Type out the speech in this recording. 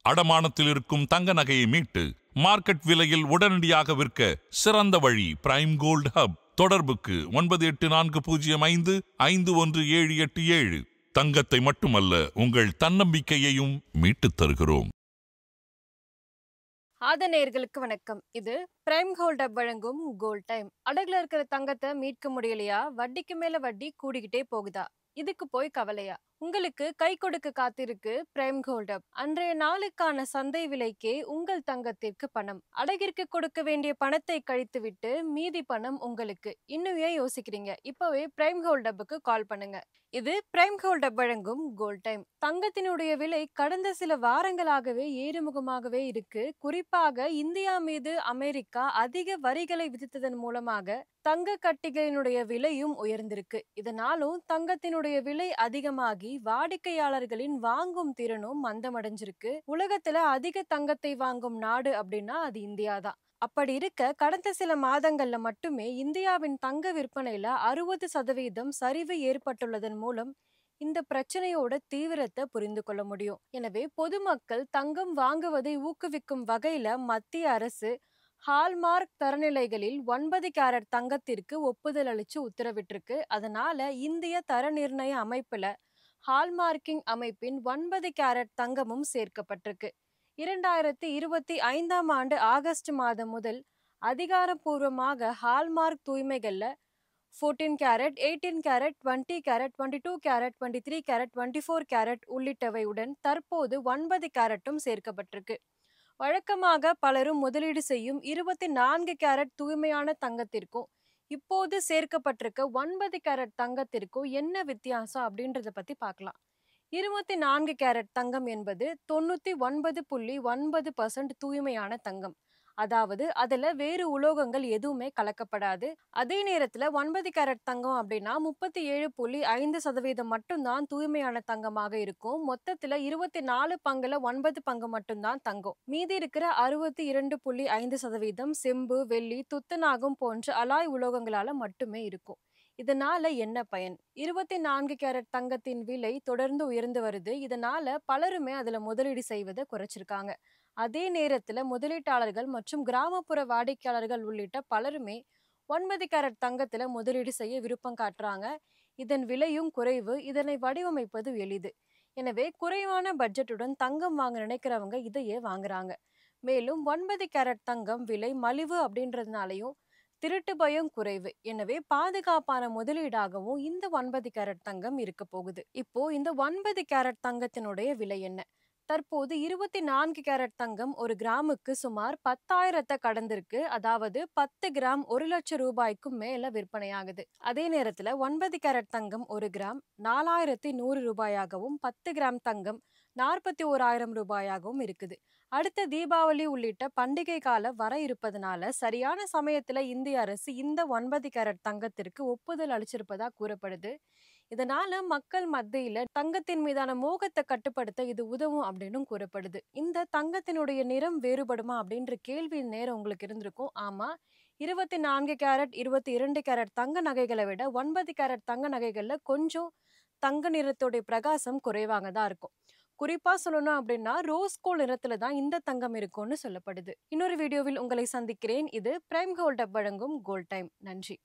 அடமானத்தில் இருக்கும் தங்க நகையை மீட்டு மார்க்கெட் விலையில் உடனடியாக விற்க சிறந்த வழி பிரைம் கோல்ட் ஹப். தொடர்புக்கு 9845551787. தங்கத்தை மட்டுமல்ல, உங்கள் தன்னம்பிக்கையையும் மீட்டுத் தருகிறோம். நேயர்களுக்கு வணக்கம். இது பிரைம் கோல்ட் ஹப் வழங்கும் கோல்ட் டைம். அடகுல இருக்கிற தங்கத்தை மீட்க முடியலையா? வட்டிக்கு மேல வட்டி கூடிக்கிட்டே போகுதா? இதுக்கு போய் கவலையா? உங்களுக்கு கை கொடுக்க காத்திருக்கு பிரைம் கோல்ட் ஹப். அன்றைய நாளுக்கான சந்தை விலைக்கே உங்கள் தங்கத்திற்கு பணம். அடகிற்கு கொடுக்க வேண்டிய பணத்தை கழித்துவிட்டு மீதி பணம் உங்களுக்கு. இன்னும் ஏன் யோசிக்கிறீங்க? இப்பவே பிரைம் கோல்ட் ஹப்புக்கு கால் பண்ணுங்க. இது பிரைம் கோல்ட் ஹப் வழங்கும் கோல்ட் டைம். தங்கத்தினுடைய விலை கடந்த சில வாரங்களாகவே ஏறுமுகமாகவே இருக்கு. குறிப்பாக இந்தியா மீது அமெரிக்கா அதிக வரிகளை விதித்ததன் மூலமாக தங்க கட்டிகளினுடைய விலையும் உயர்ந்திருக்கு. இதனாலும் தங்கத்தினுடைய விலை அதிகமாகி வாடிக்கையாளர்களின் வாங்கும் திறனும் மந்தமடைஞ்சிருக்கு. உலகத்துல அதிக தங்கத்தை வாங்கும் நாடு அப்படின்னா அது இந்தியா தான். அப்படி இருக்க கடந்த சில மாதங்கள்ல மட்டுமே இந்தியாவின் தங்க விற்பனையில 60% சரிவு ஏற்பட்டுள்ளதன் மூலம் இந்த பிரச்சனையோட தீவிரத்தை புரிந்து கொள்ள முடியும். எனவே பொதுமக்கள் தங்கம் வாங்குவதை ஊக்குவிக்கும் வகையில மத்திய அரசு ஹால்மார்க் தரநிலைகளில் 9 கேரட் தங்கத்திற்கு ஒப்புதல் அளிச்சு உத்தரவிட்டிருக்கு. அதனால இந்திய தர நிர்ணய அமைப்புல ஹால்மார்க்கிங் அமைப்பின் 9 கேரட் தங்கமும் சேர்க்கப்பட்டிருக்கு. 2025ஆம் ஆண்டு ஆகஸ்ட் மாதம் முதல் அதிகாரப்பூர்வமாக ஹால்மார்க் தூய்மைகள்ல 14 carat, 18 carat, 20 carat, 22 carat, 23 carat, 24 carat உள்ளிட்டவையுடன் தற்போது 9 கேரட்டும் சேர்க்கப்பட்டிருக்கு. வழக்கமாக பலரும் முதலீடு செய்யும் 24 கேரட் தூய்மையான தங்கத்திற்கும் இப்போது சேர்க்கப்பட்டிருக்க 9 கேரட் தங்கத்திற்கும் என்ன வித்தியாசம் அப்படின்றத பத்தி பார்க்கலாம். 24 கேரட் தங்கம் என்பது 99.9% தூய்மையான தங்கம். அதாவது அதுல வேறு உலோகங்கள் எதுவுமே கலக்கப்படாது. அதே நேரத்துல 9 கேரட் தங்கம் அப்படின்னா 37.5% மட்டும்தான் தூய்மையான தங்கமாக இருக்கும். மொத்தத்துல 24 பங்குல 9 பங்கு மட்டும்தான் தங்கம். மீதி இருக்கிற 62.5% செம்பு, வெள்ளி, துத்தநாகம் போன்ற அலாய் உலோகங்களால மட்டுமே இருக்கும். இதனால என்ன பயன்? 24 கேரட் தங்கத்தின் விலை தொடர்ந்து உயர்ந்து வருது. இதனால பலருமே அதுல முதலீடு செய்வதை குறைச்சிருக்காங்க. அதே நேரத்துல முதலீட்டாளர்கள் மற்றும் கிராமப்புற வாடிக்கையாளர்கள் உள்ளிட்ட பலருமே 9 கேரட் தங்கத்துல முதலீடு செய்ய விருப்பம் காட்டுறாங்க. இதன் விலையும் குறைவு. இதனை வடிவமைப்பது எளிது. எனவே குறைவான பட்ஜெட்டுடன் தங்கம் வாங்க நினைக்கிறவங்க இதையே வாங்குறாங்க. மேலும் 9 கேரட் தங்கம் விலை மலிவு அப்படின்றதுனாலையும் திருட்டு பயம் குறைவு. எனவே பாதுகாப்பான முதலீடாகவும் இந்த 9 கேரட் தங்கம் இருக்க போகுது. இப்போ இந்த 9 கேரட் தங்கத்தினுடைய விலை என்ன? தற்போது 24 கேரட் தங்கம் ஒரு கிராமுக்கு சுமார் 10,000 கடந்திருக்கு. அதாவது 10 கிராம் 1 லட்சம் ரூபாய்க்கும் மேல விற்பனையாகுது. அதே நேரத்துல 9 கேரட் தங்கம் ஒரு கிராம் 4,100 ரூபாயாகவும் 10 கிராம் தங்கம் 41,000 ரூபாயாகவும் இருக்குது. அடுத்த தீபாவளி உள்ளிட்ட பண்டிகை கால வர இருப்பதனால சரியான சமயத்துல இந்திய அரசு இந்த 9 கேரட் தங்கத்திற்கு ஒப்புதல் அளிச்சிருப்பதா கூறப்படுது. இதனால மக்கள் மத்தியில தங்கத்தின் மீதான மோகத்தை கட்டுப்படுத்த இது உதவும் அப்படின்னு கூறப்படுது. இந்த தங்கத்தினுடைய நிறம் வேறுபடுமா அப்படின்ற கேள்வி நேரம் உங்களுக்கு இருந்திருக்கும். ஆமா, 24 கேரட் 22 கேரட் தங்க நகைகளை விட 9 கேரட் தங்க நகைகள்ல கொஞ்சம் தங்க நிறத்துடைய பிரகாசம் குறைவாக தான் இருக்கும். குறிப்பா சொல்லணும் அப்படின்னா ரோஸ் கோல்ட் நிறத்துல தான் இந்த தங்கம் இருக்கும்னு சொல்லப்படுது. இன்னொரு வீடியோவில் உங்களை சந்திக்கிறேன். இது பிரைம் கோல்ட் ஹப் வழங்கும் கோல்ட் டைம். நன்றி.